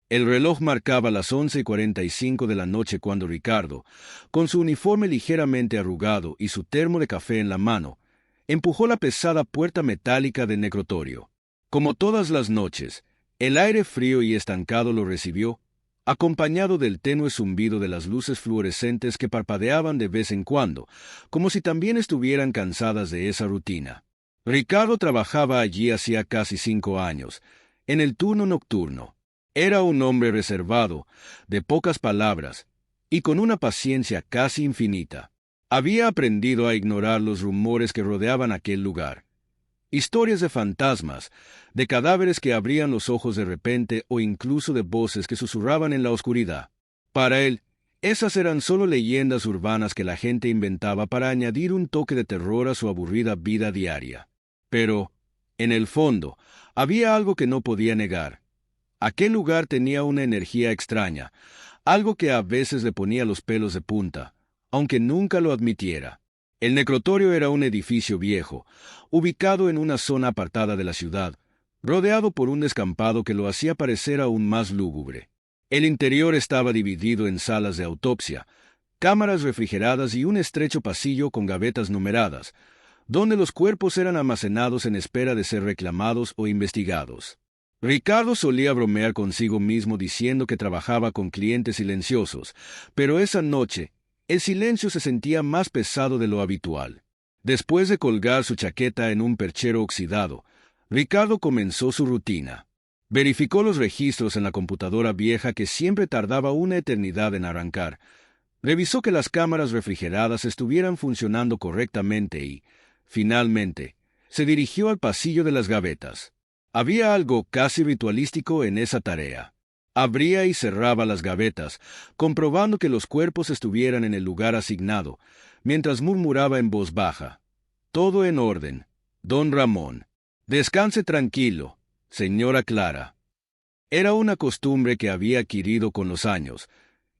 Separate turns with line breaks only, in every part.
El reloj marcaba las 11:45 de la noche cuando Ricardo, con su uniforme ligeramente arrugado y su termo de café en la mano, empujó la pesada puerta metálica del necrotorio. Como todas las noches, el aire frío y estancado lo recibió, acompañado del tenue zumbido de las luces fluorescentes que parpadeaban de vez en cuando, como si también estuvieran cansadas de esa rutina. Ricardo trabajaba allí hacía casi 5 años, en el turno nocturno. Era un hombre reservado, de pocas palabras, y con una paciencia casi infinita. Había aprendido a ignorar los rumores que rodeaban aquel lugar. Historias de fantasmas, de cadáveres que abrían los ojos de repente o incluso de voces que susurraban en la oscuridad. Para él, esas eran solo leyendas urbanas que la gente inventaba para añadir un toque de terror a su aburrida vida diaria. Pero, en el fondo, había algo que no podía negar. Aquel lugar tenía una energía extraña, algo que a veces le ponía los pelos de punta, aunque nunca lo admitiera. El necrotorio era un edificio viejo, ubicado en una zona apartada de la ciudad, rodeado por un descampado que lo hacía parecer aún más lúgubre. El interior estaba dividido en salas de autopsia, cámaras refrigeradas y un estrecho pasillo con gavetas numeradas, donde los cuerpos eran almacenados en espera de ser reclamados o investigados. Ricardo solía bromear consigo mismo diciendo que trabajaba con clientes silenciosos, pero esa noche, el silencio se sentía más pesado de lo habitual. Después de colgar su chaqueta en un perchero oxidado, Ricardo comenzó su rutina. Verificó los registros en la computadora vieja que siempre tardaba una eternidad en arrancar. Revisó que las cámaras refrigeradas estuvieran funcionando correctamente y, finalmente, se dirigió al pasillo de las gavetas. Había algo casi ritualístico en esa tarea. Abría y cerraba las gavetas, comprobando que los cuerpos estuvieran en el lugar asignado, mientras murmuraba en voz baja: «Todo en orden, don Ramón. Descanse tranquilo, señora Clara». Era una costumbre que había adquirido con los años,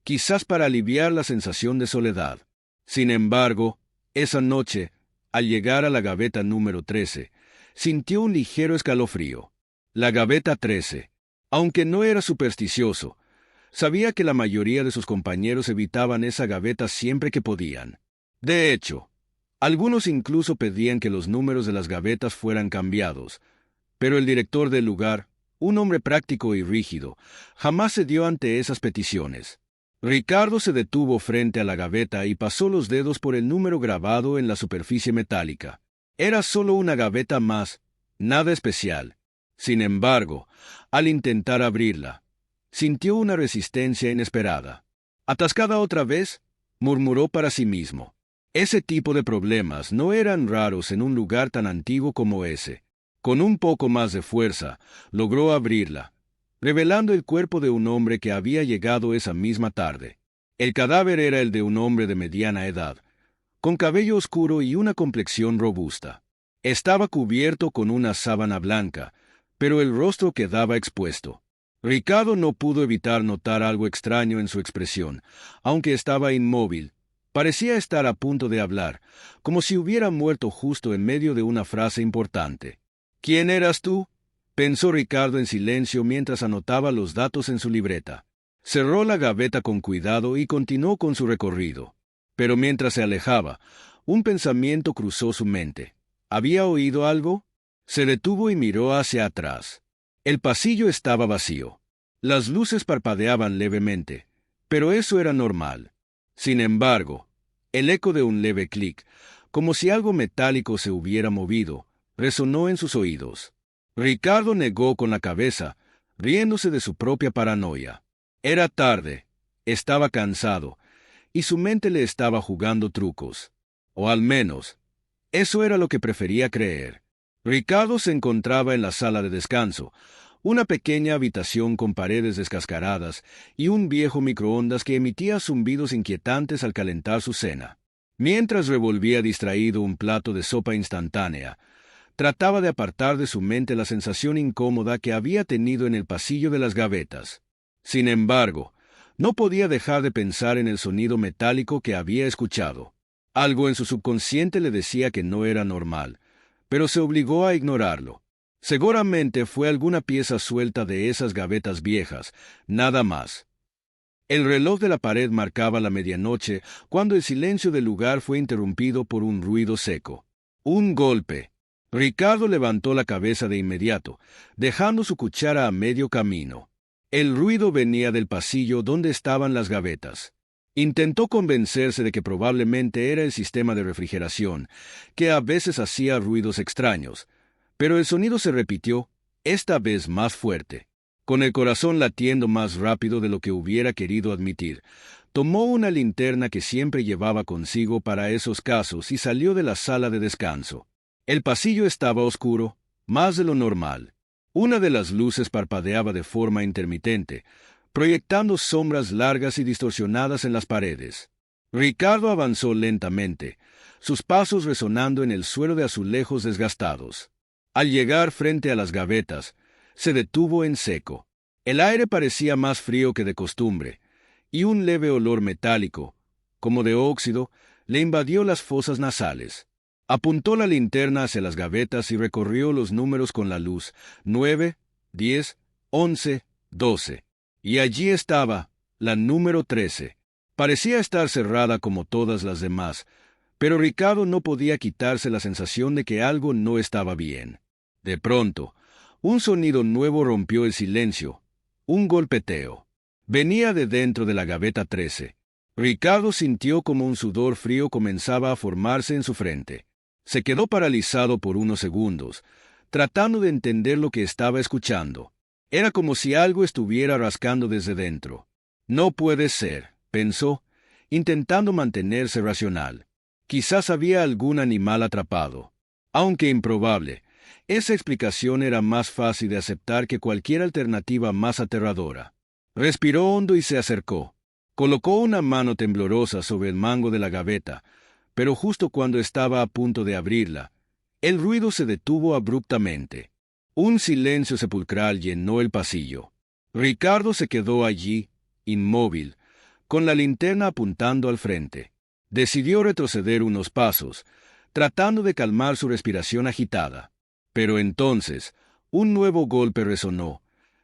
quizás para aliviar la sensación de soledad. Sin embargo, esa noche, al llegar a la gaveta número 13, sintió un ligero escalofrío. La gaveta 13, aunque no era supersticioso, sabía que la mayoría de sus compañeros evitaban esa gaveta siempre que podían. De hecho, algunos incluso pedían que los números de las gavetas fueran cambiados, pero el director del lugar, un hombre práctico y rígido, jamás cedió ante esas peticiones. Ricardo se detuvo frente a la gaveta y pasó los dedos por el número grabado en la superficie metálica. Era solo una gaveta más, nada especial. Sin embargo, al intentar abrirla, sintió una resistencia inesperada. «¿Atascada otra vez?», murmuró para sí mismo. Ese tipo de problemas no eran raros en un lugar tan antiguo como ese. Con un poco más de fuerza, logró abrirla, revelando el cuerpo de un hombre que había llegado esa misma tarde. El cadáver era el de un hombre de mediana edad, con cabello oscuro y una complexión robusta. Estaba cubierto con una sábana blanca, pero el rostro quedaba expuesto. Ricardo no pudo evitar notar algo extraño en su expresión, aunque estaba inmóvil. Parecía estar a punto de hablar, como si hubiera muerto justo en medio de una frase importante. «¿Quién eras tú?», pensó Ricardo en silencio mientras anotaba los datos en su libreta. Cerró la gaveta con cuidado y continuó con su recorrido. Pero mientras se alejaba, un pensamiento cruzó su mente. ¿Había oído algo? Se detuvo y miró hacia atrás. El pasillo estaba vacío. Las luces parpadeaban levemente, pero eso era normal. Sin embargo, el eco de un leve clic, como si algo metálico se hubiera movido, resonó en sus oídos. Ricardo negó con la cabeza, riéndose de su propia paranoia. Era tarde, estaba cansado, y su mente le estaba jugando trucos. O al menos, eso era lo que prefería creer. Ricardo se encontraba en la sala de descanso, una pequeña habitación con paredes descascaradas y un viejo microondas que emitía zumbidos inquietantes al calentar su cena. Mientras revolvía distraído un plato de sopa instantánea, trataba de apartar de su mente la sensación incómoda que había tenido en el pasillo de las gavetas. Sin embargo, no podía dejar de pensar en el sonido metálico que había escuchado. Algo en su subconsciente le decía que no era normal, pero se obligó a ignorarlo. Seguramente fue alguna pieza suelta de esas gavetas viejas, nada más. El reloj de la pared marcaba la medianoche cuando el silencio del lugar fue interrumpido por un ruido seco. Un golpe. Ricardo levantó la cabeza de inmediato, dejando su cuchara a medio camino. El ruido venía del pasillo donde estaban las gavetas. Intentó convencerse de que probablemente era el sistema de refrigeración, que a veces hacía ruidos extraños, pero el sonido se repitió, esta vez más fuerte. Con el corazón latiendo más rápido de lo que hubiera querido admitir, tomó una linterna que siempre llevaba consigo para esos casos y salió de la sala de descanso. El pasillo estaba oscuro, más de lo normal. Una de las luces parpadeaba de forma intermitente, proyectando sombras largas y distorsionadas en las paredes. Ricardo avanzó lentamente, sus pasos resonando en el suelo de azulejos desgastados. Al llegar frente a las gavetas, se detuvo en seco. El aire parecía más frío que de costumbre, y un leve olor metálico, como de óxido, le invadió las fosas nasales. Apuntó la linterna hacia las gavetas y recorrió los números con la luz, 9, 10, 11, 12. Y allí estaba, la número 13. Parecía estar cerrada como todas las demás, pero Ricardo no podía quitarse la sensación de que algo no estaba bien. De pronto, un sonido nuevo rompió el silencio, un golpeteo. Venía de dentro de la gaveta 13. Ricardo sintió como un sudor frío comenzaba a formarse en su frente. Se quedó paralizado por unos segundos, tratando de entender lo que estaba escuchando. Era como si algo estuviera rascando desde dentro. No puede ser, pensó, intentando mantenerse racional. Quizás había algún animal atrapado. Aunque improbable, esa explicación era más fácil de aceptar que cualquier alternativa más aterradora. Respiró hondo y se acercó. Colocó una mano temblorosa sobre el mango de la gaveta, pero justo cuando estaba a punto de abrirla, el ruido se detuvo abruptamente. Un silencio sepulcral llenó el pasillo. Ricardo se quedó allí, inmóvil, con la linterna apuntando al frente. Decidió retroceder unos pasos, tratando de calmar su respiración agitada. Pero entonces, un nuevo golpe resonó,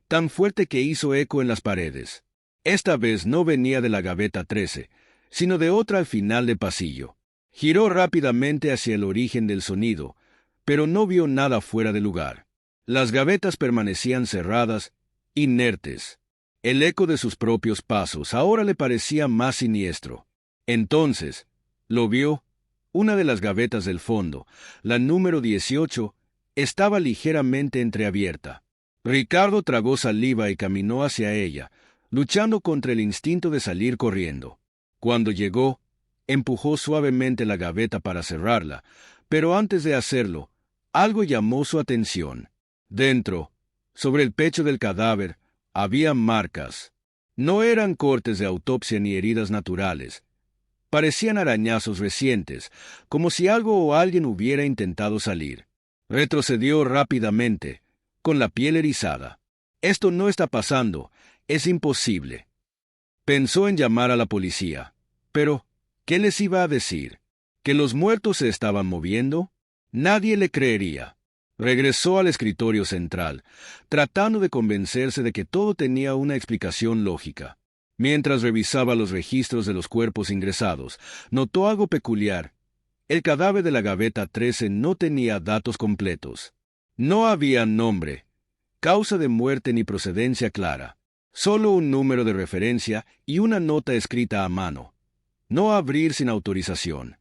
tan fuerte que hizo eco en las paredes. Esta vez no venía de la gaveta 13, sino de otra al final del pasillo. Giró rápidamente hacia el origen del sonido, pero no vio nada fuera de lugar. Las gavetas permanecían cerradas, inertes. El eco de sus propios pasos ahora le parecía más siniestro. Entonces, lo vio. Una de las gavetas del fondo, la número 18, estaba ligeramente entreabierta. Ricardo tragó saliva y caminó hacia ella, luchando contra el instinto de salir corriendo. Cuando llegó, empujó suavemente la gaveta para cerrarla, pero antes de hacerlo, algo llamó su atención. Dentro, sobre el pecho del cadáver, había marcas. No eran cortes de autopsia ni heridas naturales. Parecían arañazos recientes, como si algo o alguien hubiera intentado salir. Retrocedió rápidamente, con la piel erizada. Esto no está pasando, es imposible. Pensó en llamar a la policía, pero ¿qué les iba a decir? ¿Que los muertos se estaban moviendo? Nadie le creería. Regresó al escritorio central, tratando de convencerse de que todo tenía una explicación lógica. Mientras revisaba los registros de los cuerpos ingresados, notó algo peculiar. El cadáver de la gaveta 13 no tenía datos completos. No había nombre, causa de muerte ni procedencia clara. Solo un número de referencia y una nota escrita a mano. No abrir sin autorización.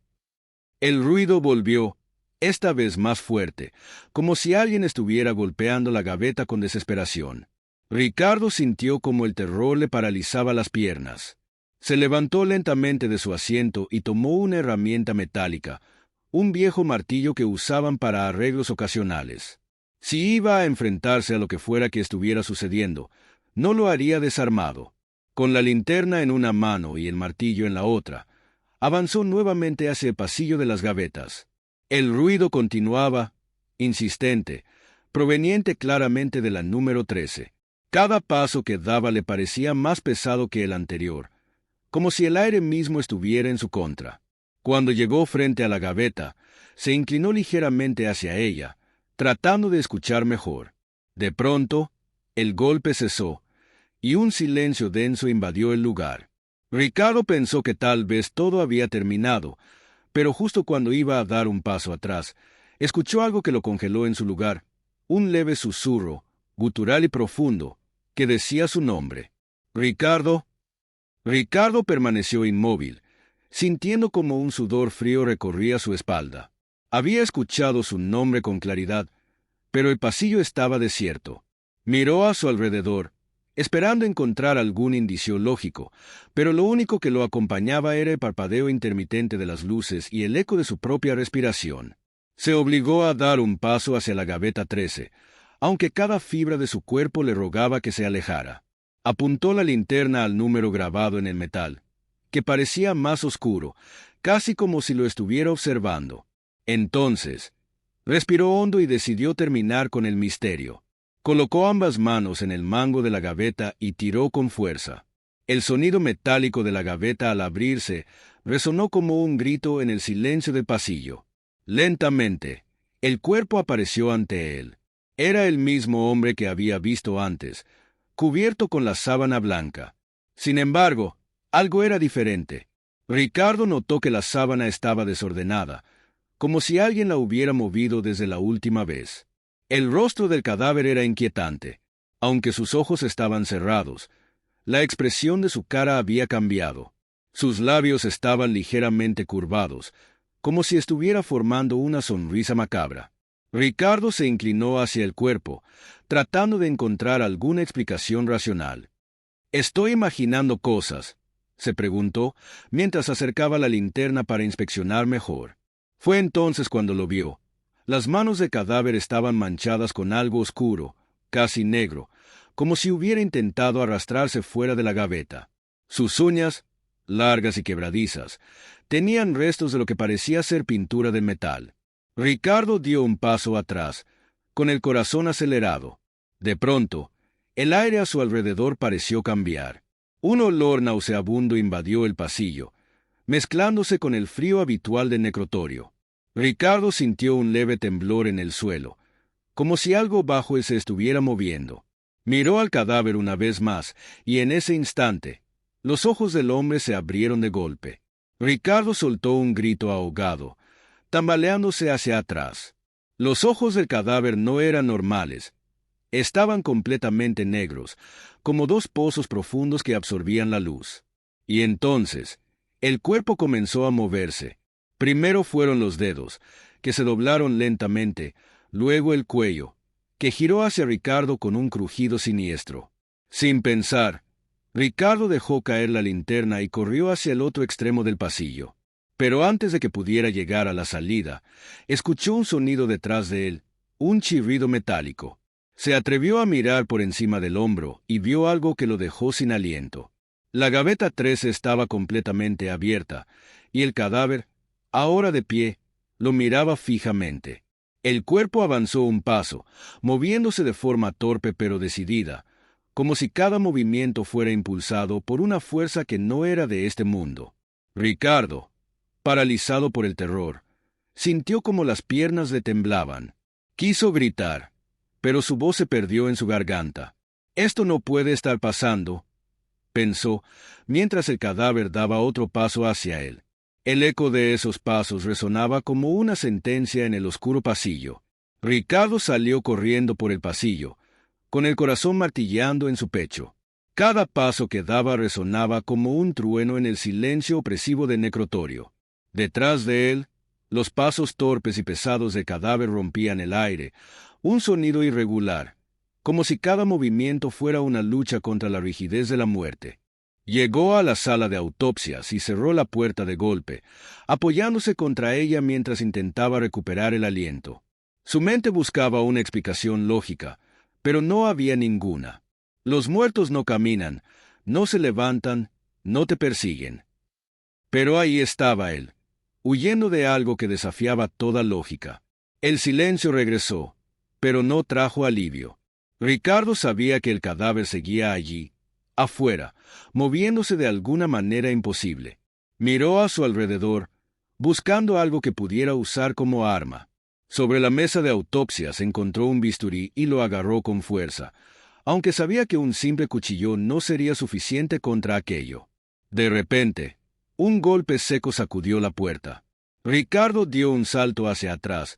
El ruido volvió, esta vez más fuerte, como si alguien estuviera golpeando la gaveta con desesperación. Ricardo sintió como el terror le paralizaba las piernas. Se levantó lentamente de su asiento y tomó una herramienta metálica, un viejo martillo que usaban para arreglos ocasionales. Si iba a enfrentarse a lo que fuera que estuviera sucediendo, no lo haría desarmado. Con la linterna en una mano y el martillo en la otra, avanzó nuevamente hacia el pasillo de las gavetas. El ruido continuaba, insistente, proveniente claramente de la número 13. Cada paso que daba le parecía más pesado que el anterior, como si el aire mismo estuviera en su contra. Cuando llegó frente a la gaveta, se inclinó ligeramente hacia ella, tratando de escuchar mejor. De pronto, el golpe cesó, y un silencio denso invadió el lugar. Ricardo pensó que tal vez todo había terminado, pero justo cuando iba a dar un paso atrás, escuchó algo que lo congeló en su lugar, un leve susurro, gutural y profundo, que decía su nombre. «Ricardo». Ricardo permaneció inmóvil, sintiendo como un sudor frío recorría su espalda. Había escuchado su nombre con claridad, pero el pasillo estaba desierto. Miró a su alrededor, esperando encontrar algún indicio lógico, pero lo único que lo acompañaba era el parpadeo intermitente de las luces y el eco de su propia respiración. Se obligó a dar un paso hacia la gaveta 13, aunque cada fibra de su cuerpo le rogaba que se alejara. Apuntó la linterna al número grabado en el metal, que parecía más oscuro, casi como si lo estuviera observando. Entonces, respiró hondo y decidió terminar con el misterio. Colocó ambas manos en el mango de la gaveta y tiró con fuerza. El sonido metálico de la gaveta al abrirse resonó como un grito en el silencio del pasillo. Lentamente, el cuerpo apareció ante él. Era el mismo hombre que había visto antes, cubierto con la sábana blanca. Sin embargo, algo era diferente. Ricardo notó que la sábana estaba desordenada, como si alguien la hubiera movido desde la última vez. El rostro del cadáver era inquietante. Aunque sus ojos estaban cerrados, la expresión de su cara había cambiado. Sus labios estaban ligeramente curvados, como si estuviera formando una sonrisa macabra. Ricardo se inclinó hacia el cuerpo, tratando de encontrar alguna explicación racional. «¿Estoy imaginando cosas?», se preguntó, mientras acercaba la linterna para inspeccionar mejor. Fue entonces cuando lo vio. Las manos del cadáver estaban manchadas con algo oscuro, casi negro, como si hubiera intentado arrastrarse fuera de la gaveta. Sus uñas, largas y quebradizas, tenían restos de lo que parecía ser pintura de metal. Ricardo dio un paso atrás, con el corazón acelerado. De pronto, el aire a su alrededor pareció cambiar. Un olor nauseabundo invadió el pasillo, mezclándose con el frío habitual del necrotorio. Ricardo sintió un leve temblor en el suelo, como si algo bajo él se estuviera moviendo. Miró al cadáver una vez más, y en ese instante, los ojos del hombre se abrieron de golpe. Ricardo soltó un grito ahogado, tambaleándose hacia atrás. Los ojos del cadáver no eran normales. Estaban completamente negros, como dos pozos profundos que absorbían la luz. Y entonces, el cuerpo comenzó a moverse. Primero fueron los dedos, que se doblaron lentamente, luego el cuello, que giró hacia Ricardo con un crujido siniestro. Sin pensar, Ricardo dejó caer la linterna y corrió hacia el otro extremo del pasillo. Pero antes de que pudiera llegar a la salida, escuchó un sonido detrás de él, un chirrido metálico. Se atrevió a mirar por encima del hombro y vio algo que lo dejó sin aliento. La gaveta 13 estaba completamente abierta, y el cadáver, ahora de pie, lo miraba fijamente. El cuerpo avanzó un paso, moviéndose de forma torpe pero decidida, como si cada movimiento fuera impulsado por una fuerza que no era de este mundo. Ricardo, paralizado por el terror, sintió como las piernas le temblaban. Quiso gritar, pero su voz se perdió en su garganta. «Esto no puede estar pasando», pensó, mientras el cadáver daba otro paso hacia él. El eco de esos pasos resonaba como una sentencia en el oscuro pasillo. Ricardo salió corriendo por el pasillo, con el corazón martilleando en su pecho. Cada paso que daba resonaba como un trueno en el silencio opresivo del necrotorio. Detrás de él, los pasos torpes y pesados del cadáver rompían el aire, un sonido irregular, como si cada movimiento fuera una lucha contra la rigidez de la muerte. Llegó a la sala de autopsias y cerró la puerta de golpe, apoyándose contra ella mientras intentaba recuperar el aliento. Su mente buscaba una explicación lógica, pero no había ninguna. Los muertos no caminan, no se levantan, no te persiguen. Pero ahí estaba él, huyendo de algo que desafiaba toda lógica. El silencio regresó, pero no trajo alivio. Ricardo sabía que el cadáver seguía allí, afuera, moviéndose de alguna manera imposible. Miró a su alrededor, buscando algo que pudiera usar como arma. Sobre la mesa de autopsias encontró un bisturí y lo agarró con fuerza, aunque sabía que un simple cuchillo no sería suficiente contra aquello. De repente, un golpe seco sacudió la puerta. Ricardo dio un salto hacia atrás,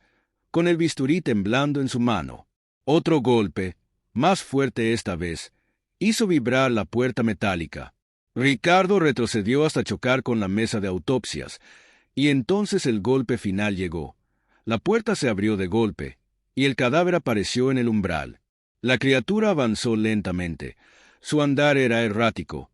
con el bisturí temblando en su mano. Otro golpe, más fuerte esta vez, hizo vibrar la puerta metálica. Ricardo retrocedió hasta chocar con la mesa de autopsias, y entonces el golpe final llegó. La puerta se abrió de golpe, y el cadáver apareció en el umbral. La criatura avanzó lentamente. Su andar era errático,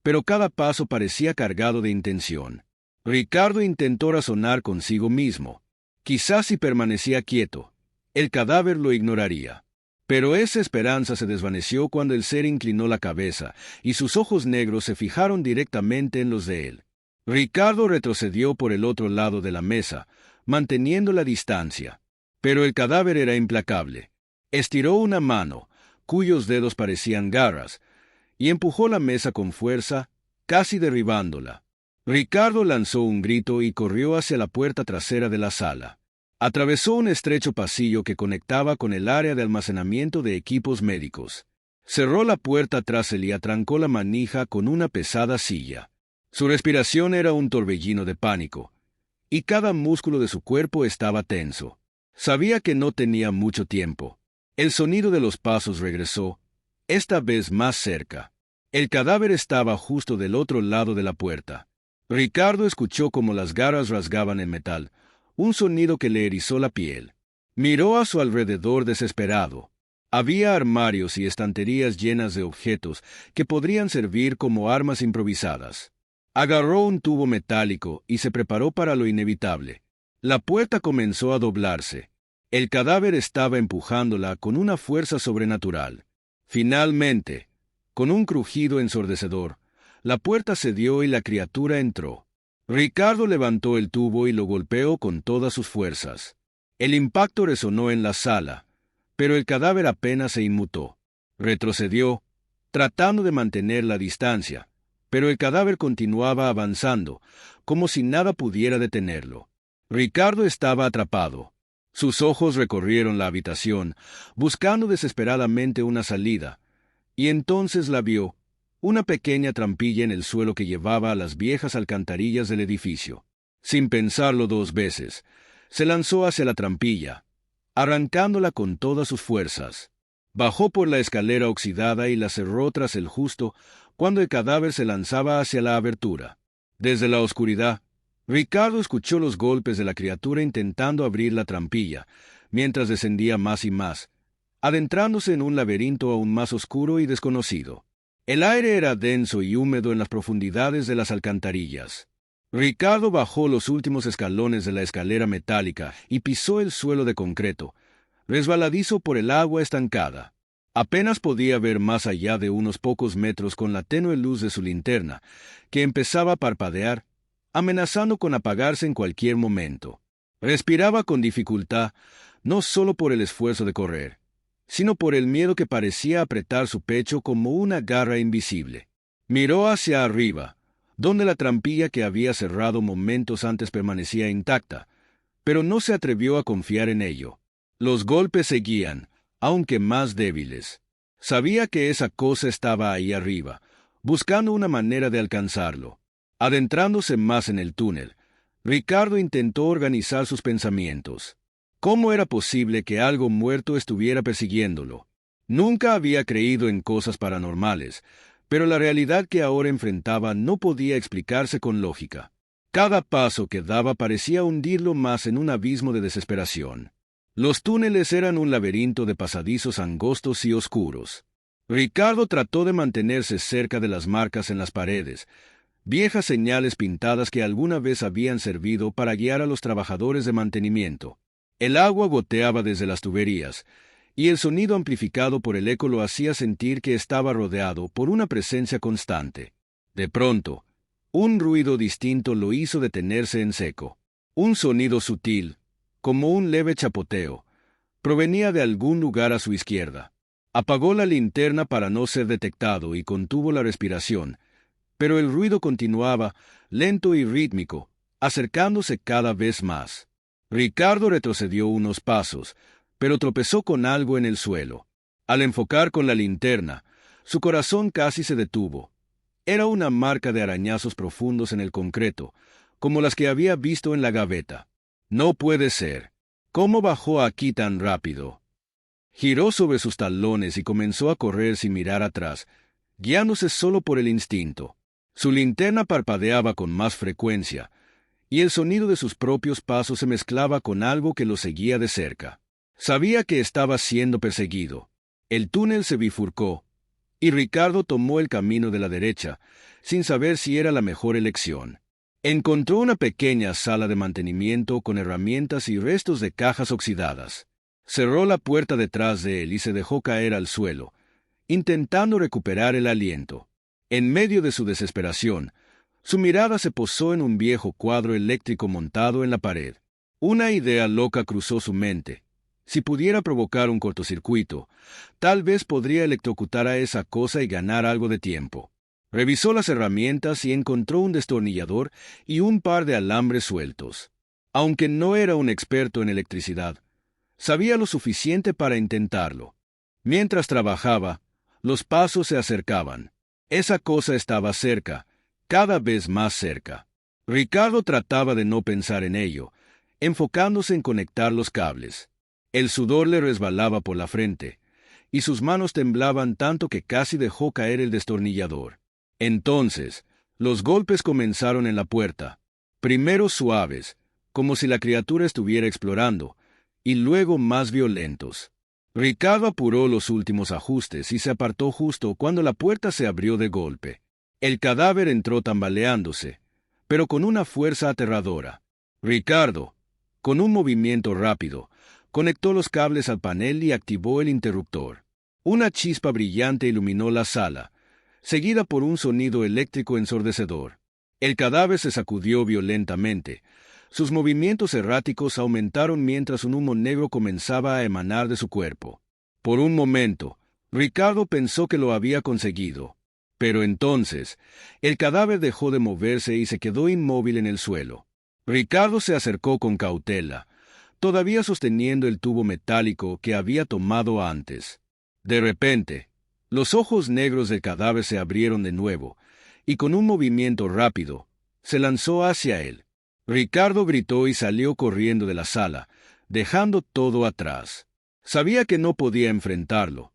pero cada paso parecía cargado de intención. Ricardo intentó razonar consigo mismo. Quizás si permanecía quieto, el cadáver lo ignoraría. Pero esa esperanza se desvaneció cuando el ser inclinó la cabeza, y sus ojos negros se fijaron directamente en los de él. Ricardo retrocedió por el otro lado de la mesa, manteniendo la distancia. Pero el cadáver era implacable. Estiró una mano, cuyos dedos parecían garras, y empujó la mesa con fuerza, casi derribándola. Ricardo lanzó un grito y corrió hacia la puerta trasera de la sala. Atravesó un estrecho pasillo que conectaba con el área de almacenamiento de equipos médicos. Cerró la puerta tras él y atrancó la manija con una pesada silla. Su respiración era un torbellino de pánico, y cada músculo de su cuerpo estaba tenso. Sabía que no tenía mucho tiempo. El sonido de los pasos regresó, esta vez más cerca. El cadáver estaba justo del otro lado de la puerta. Ricardo escuchó cómo las garras rasgaban el metal, un sonido que le erizó la piel. Miró a su alrededor desesperado. Había armarios y estanterías llenas de objetos que podrían servir como armas improvisadas. Agarró un tubo metálico y se preparó para lo inevitable. La puerta comenzó a doblarse. El cadáver estaba empujándola con una fuerza sobrenatural. Finalmente, con un crujido ensordecedor, la puerta cedió y la criatura entró. Ricardo levantó el tubo y lo golpeó con todas sus fuerzas. El impacto resonó en la sala, pero el cadáver apenas se inmutó. Retrocedió, tratando de mantener la distancia, pero el cadáver continuaba avanzando, como si nada pudiera detenerlo. Ricardo estaba atrapado. Sus ojos recorrieron la habitación, buscando desesperadamente una salida, y entonces la vio, una pequeña trampilla en el suelo que llevaba a las viejas alcantarillas del edificio. Sin pensarlo dos veces, se lanzó hacia la trampilla, arrancándola con todas sus fuerzas. Bajó por la escalera oxidada y la cerró tras él justo cuando el cadáver se lanzaba hacia la abertura. Desde la oscuridad, Ricardo escuchó los golpes de la criatura intentando abrir la trampilla, mientras descendía más y más, adentrándose en un laberinto aún más oscuro y desconocido. El aire era denso y húmedo en las profundidades de las alcantarillas. Ricardo bajó los últimos escalones de la escalera metálica y pisó el suelo de concreto, resbaladizo por el agua estancada. Apenas podía ver más allá de unos pocos metros con la tenue luz de su linterna, que empezaba a parpadear, amenazando con apagarse en cualquier momento. Respiraba con dificultad, no solo por el esfuerzo de correr, sino por el miedo que parecía apretar su pecho como una garra invisible. Miró hacia arriba, donde la trampilla que había cerrado momentos antes permanecía intacta, pero no se atrevió a confiar en ello. Los golpes seguían, aunque más débiles. Sabía que esa cosa estaba ahí arriba, buscando una manera de alcanzarlo. Adentrándose más en el túnel, Ricardo intentó organizar sus pensamientos. ¿Cómo era posible que algo muerto estuviera persiguiéndolo? Nunca había creído en cosas paranormales, pero la realidad que ahora enfrentaba no podía explicarse con lógica. Cada paso que daba parecía hundirlo más en un abismo de desesperación. Los túneles eran un laberinto de pasadizos angostos y oscuros. Ricardo trató de mantenerse cerca de las marcas en las paredes, viejas señales pintadas que alguna vez habían servido para guiar a los trabajadores de mantenimiento. El agua goteaba desde las tuberías, y el sonido amplificado por el eco lo hacía sentir que estaba rodeado por una presencia constante. De pronto, un ruido distinto lo hizo detenerse en seco. Un sonido sutil, como un leve chapoteo, provenía de algún lugar a su izquierda. Apagó la linterna para no ser detectado y contuvo la respiración, pero el ruido continuaba, lento y rítmico, acercándose cada vez más. Ricardo retrocedió unos pasos, pero tropezó con algo en el suelo. Al enfocar con la linterna, su corazón casi se detuvo. Era una marca de arañazos profundos en el concreto, como las que había visto en la gaveta. No puede ser. ¿Cómo bajó aquí tan rápido? Giró sobre sus talones y comenzó a correr sin mirar atrás, guiándose solo por el instinto. Su linterna parpadeaba con más frecuencia, y el sonido de sus propios pasos se mezclaba con algo que lo seguía de cerca. Sabía que estaba siendo perseguido. El túnel se bifurcó, y Ricardo tomó el camino de la derecha, sin saber si era la mejor elección. Encontró una pequeña sala de mantenimiento con herramientas y restos de cajas oxidadas. Cerró la puerta detrás de él y se dejó caer al suelo, intentando recuperar el aliento. En medio de su desesperación, su mirada se posó en un viejo cuadro eléctrico montado en la pared. Una idea loca cruzó su mente. Si pudiera provocar un cortocircuito, tal vez podría electrocutar a esa cosa y ganar algo de tiempo. Revisó las herramientas y encontró un destornillador y un par de alambres sueltos. Aunque no era un experto en electricidad, sabía lo suficiente para intentarlo. Mientras trabajaba, los pasos se acercaban. Esa cosa estaba cerca, cada vez más cerca. Ricardo trataba de no pensar en ello, enfocándose en conectar los cables. El sudor le resbalaba por la frente, y sus manos temblaban tanto que casi dejó caer el destornillador. Entonces, los golpes comenzaron en la puerta, primero suaves, como si la criatura estuviera explorando, y luego más violentos. Ricardo apuró los últimos ajustes y se apartó justo cuando la puerta se abrió de golpe. El cadáver entró tambaleándose, pero con una fuerza aterradora. Ricardo, con un movimiento rápido, conectó los cables al panel y activó el interruptor. Una chispa brillante iluminó la sala, seguida por un sonido eléctrico ensordecedor. El cadáver se sacudió violentamente. Sus movimientos erráticos aumentaron mientras un humo negro comenzaba a emanar de su cuerpo. Por un momento, Ricardo pensó que lo había conseguido. Pero entonces, el cadáver dejó de moverse y se quedó inmóvil en el suelo. Ricardo se acercó con cautela, todavía sosteniendo el tubo metálico que había tomado antes. De repente, los ojos negros del cadáver se abrieron de nuevo, y con un movimiento rápido, se lanzó hacia él. Ricardo gritó y salió corriendo de la sala, dejando todo atrás. Sabía que no podía enfrentarlo,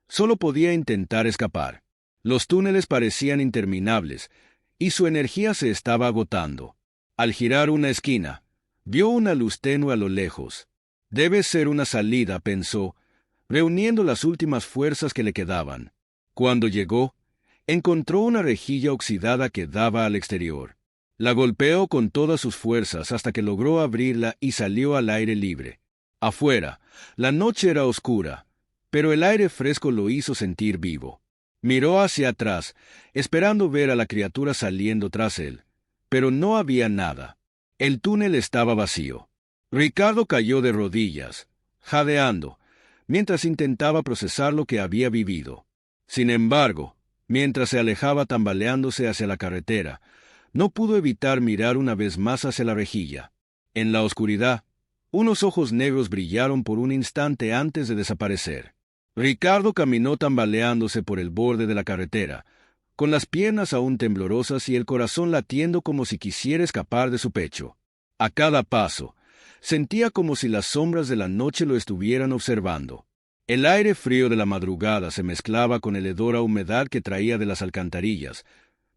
solo podía intentar escapar. Los túneles parecían interminables, y su energía se estaba agotando. Al girar una esquina, vio una luz tenue a lo lejos. Debe ser una salida, pensó, reuniendo las últimas fuerzas que le quedaban. Cuando llegó, encontró una rejilla oxidada que daba al exterior. La golpeó con todas sus fuerzas hasta que logró abrirla y salió al aire libre. Afuera, la noche era oscura, pero el aire fresco lo hizo sentir vivo. Miró hacia atrás, esperando ver a la criatura saliendo tras él, pero no había nada. El túnel estaba vacío. Ricardo cayó de rodillas, jadeando, mientras intentaba procesar lo que había vivido. Sin embargo, mientras se alejaba tambaleándose hacia la carretera, no pudo evitar mirar una vez más hacia la rejilla. En la oscuridad, unos ojos negros brillaron por un instante antes de desaparecer. Ricardo caminó tambaleándose por el borde de la carretera, con las piernas aún temblorosas y el corazón latiendo como si quisiera escapar de su pecho. A cada paso, sentía como si las sombras de la noche lo estuvieran observando. El aire frío de la madrugada se mezclaba con el hedor a humedad que traía de las alcantarillas,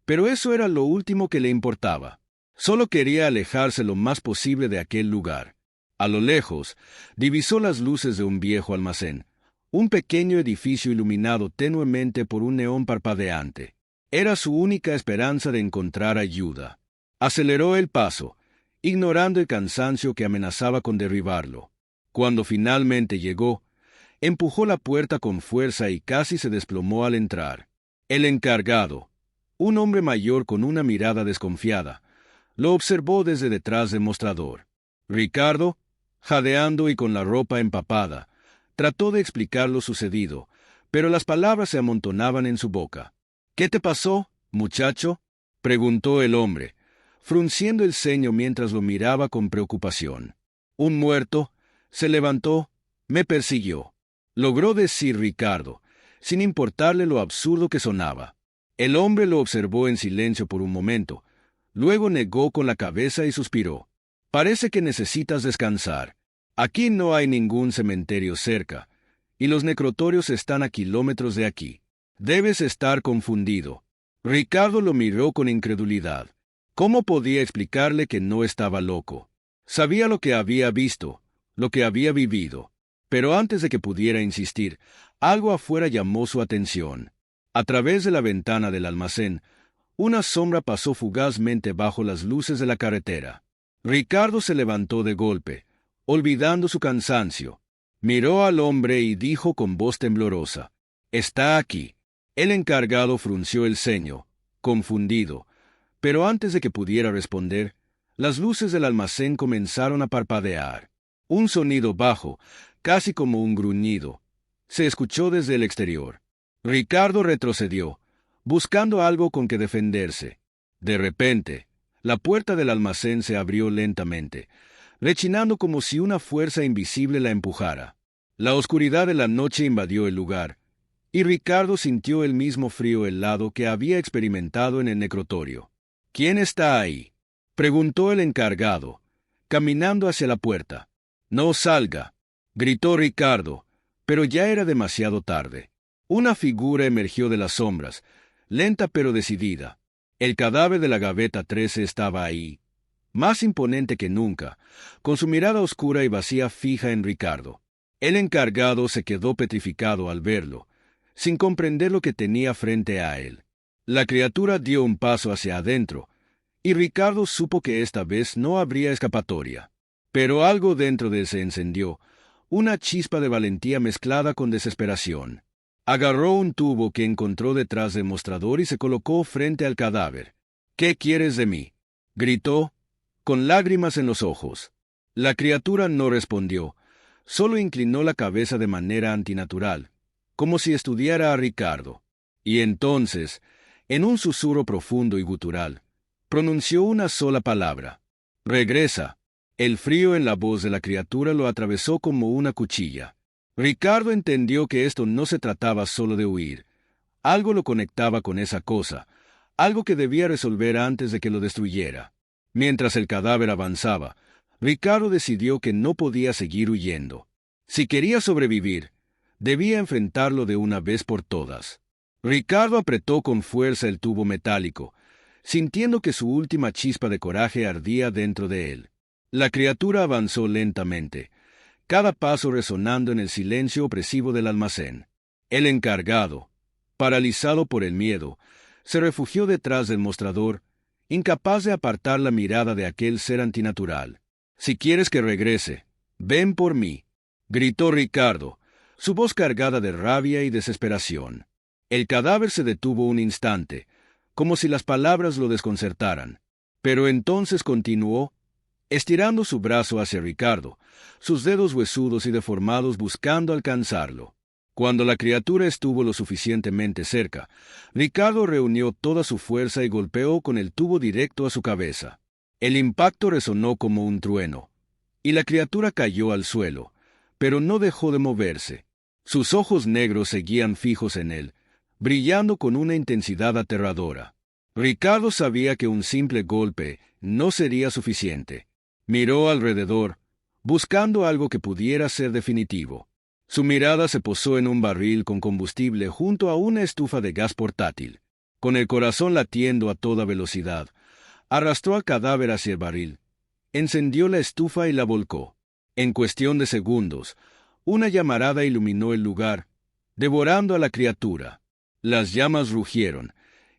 pero eso era lo último que le importaba. Solo quería alejarse lo más posible de aquel lugar. A lo lejos, divisó las luces de un viejo almacén, un pequeño edificio iluminado tenuemente por un neón parpadeante. Era su única esperanza de encontrar ayuda. Aceleró el paso, ignorando el cansancio que amenazaba con derribarlo. Cuando finalmente llegó, empujó la puerta con fuerza y casi se desplomó al entrar. El encargado, un hombre mayor con una mirada desconfiada, lo observó desde detrás del mostrador. Ricardo, jadeando y con la ropa empapada, trató de explicar lo sucedido, pero las palabras se amontonaban en su boca. «¿Qué te pasó, muchacho?», preguntó el hombre, frunciendo el ceño mientras lo miraba con preocupación. Un muerto. Se levantó, me persiguió. Logró decir Ricardo, sin importarle lo absurdo que sonaba. El hombre lo observó en silencio por un momento. Luego negó con la cabeza y suspiró. Parece que necesitas descansar. Aquí no hay ningún cementerio cerca, y los necrotorios están a kilómetros de aquí. Debes estar confundido. Ricardo lo miró con incredulidad. ¿Cómo podía explicarle que no estaba loco? Sabía lo que había visto, lo que había vivido. Pero antes de que pudiera insistir, algo afuera llamó su atención. A través de la ventana del almacén, una sombra pasó fugazmente bajo las luces de la carretera. Ricardo se levantó de golpe, olvidando su cansancio. Miró al hombre y dijo con voz temblorosa, «Está aquí». El encargado frunció el ceño, confundido, pero antes de que pudiera responder, las luces del almacén comenzaron a parpadear. Un sonido bajo, casi como un gruñido, se escuchó desde el exterior. Ricardo retrocedió, buscando algo con que defenderse. De repente, la puerta del almacén se abrió lentamente, rechinando como si una fuerza invisible la empujara. La oscuridad de la noche invadió el lugar, y Ricardo sintió el mismo frío helado que había experimentado en el necrotorio. «¿Quién está ahí?», preguntó el encargado, caminando hacia la puerta. «No salga», gritó Ricardo, pero ya era demasiado tarde. Una figura emergió de las sombras, lenta pero decidida. El cadáver de la gaveta 13 estaba ahí, más imponente que nunca, con su mirada oscura y vacía fija en Ricardo. El encargado se quedó petrificado al verlo, sin comprender lo que tenía frente a él. La criatura dio un paso hacia adentro, y Ricardo supo que esta vez no habría escapatoria. Pero algo dentro de él se encendió, una chispa de valentía mezclada con desesperación. Agarró un tubo que encontró detrás del mostrador y se colocó frente al cadáver. «¿Qué quieres de mí?», gritó, con lágrimas en los ojos. La criatura no respondió, solo inclinó la cabeza de manera antinatural, como si estudiara a Ricardo. Y entonces, en un susurro profundo y gutural, pronunció una sola palabra: «Regresa». El frío en la voz de la criatura lo atravesó como una cuchilla. Ricardo entendió que esto no se trataba solo de huir. Algo lo conectaba con esa cosa, algo que debía resolver antes de que lo destruyera. Mientras el cadáver avanzaba, Ricardo decidió que no podía seguir huyendo. Si quería sobrevivir, debía enfrentarlo de una vez por todas. Ricardo apretó con fuerza el tubo metálico, sintiendo que su última chispa de coraje ardía dentro de él. La criatura avanzó lentamente, cada paso resonando en el silencio opresivo del almacén. El encargado, paralizado por el miedo, se refugió detrás del mostrador, incapaz de apartar la mirada de aquel ser antinatural. «Si quieres que regrese, ven por mí», gritó Ricardo, su voz cargada de rabia y desesperación. El cadáver se detuvo un instante, como si las palabras lo desconcertaran. Pero entonces continuó, estirando su brazo hacia Ricardo, sus dedos huesudos y deformados buscando alcanzarlo. Cuando la criatura estuvo lo suficientemente cerca, Ricardo reunió toda su fuerza y golpeó con el tubo directo a su cabeza. El impacto resonó como un trueno, y la criatura cayó al suelo, pero no dejó de moverse. Sus ojos negros seguían fijos en él, brillando con una intensidad aterradora. Ricardo sabía que un simple golpe no sería suficiente. Miró alrededor, buscando algo que pudiera ser definitivo. Su mirada se posó en un barril con combustible junto a una estufa de gas portátil. Con el corazón latiendo a toda velocidad, arrastró al cadáver hacia el barril, encendió la estufa y la volcó. En cuestión de segundos, una llamarada iluminó el lugar, devorando a la criatura. Las llamas rugieron,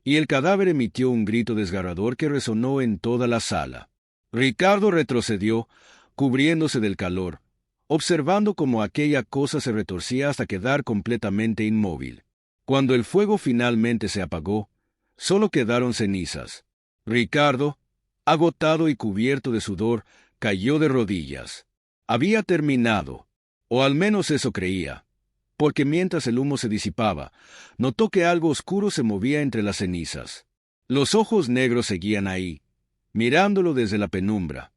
y el cadáver emitió un grito desgarrador que resonó en toda la sala. Ricardo retrocedió, cubriéndose del calor, observando cómo aquella cosa se retorcía hasta quedar completamente inmóvil. Cuando el fuego finalmente se apagó, solo quedaron cenizas. Ricardo, agotado y cubierto de sudor, cayó de rodillas. Había terminado, o al menos eso creía, porque mientras el humo se disipaba, notó que algo oscuro se movía entre las cenizas. Los ojos negros seguían ahí, mirándolo desde la penumbra.